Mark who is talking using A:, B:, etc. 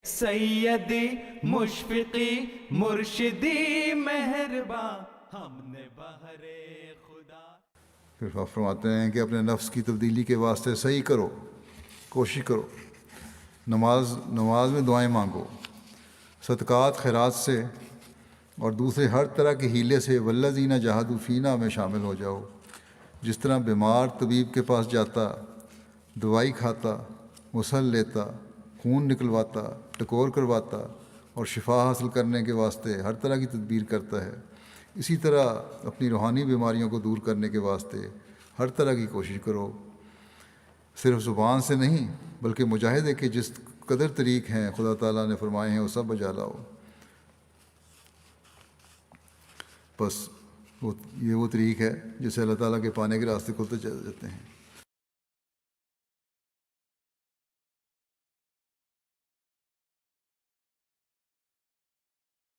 A: سیدی مشفقی مرشدی مہرباں ہم نے بہر خدا.
B: پھر آپ فرماتے ہیں کہ اپنے نفس کی تبدیلی کے واسطے صحیح کرو، کوشش کرو. نماز میں دعائیں مانگو، صدقات خیرات سے اور دوسرے ہر طرح کے ہیلے سے والذین جاہدوا فینا میں شامل ہو جاؤ. جس طرح بیمار طبیب کے پاس جاتا، دوائی کھاتا، مسل لیتا، خون نکلواتا، ٹکور کرواتا اور شفا حاصل کرنے کے واسطے ہر طرح کی تدبیر کرتا ہے، اسی طرح اپنی روحانی بیماریوں کو دور کرنے کے واسطے ہر طرح کی کوشش کرو. صرف زبان سے نہیں بلکہ مجاہدے کے جس قدر طریق ہیں خدا تعالیٰ نے فرمائے ہیں وہ سب بجا لاؤ. بس یہ وہ طریق ہے جس سے اللہ تعالیٰ کے پانے کے راستے کھلتے چلے جاتے ہیں.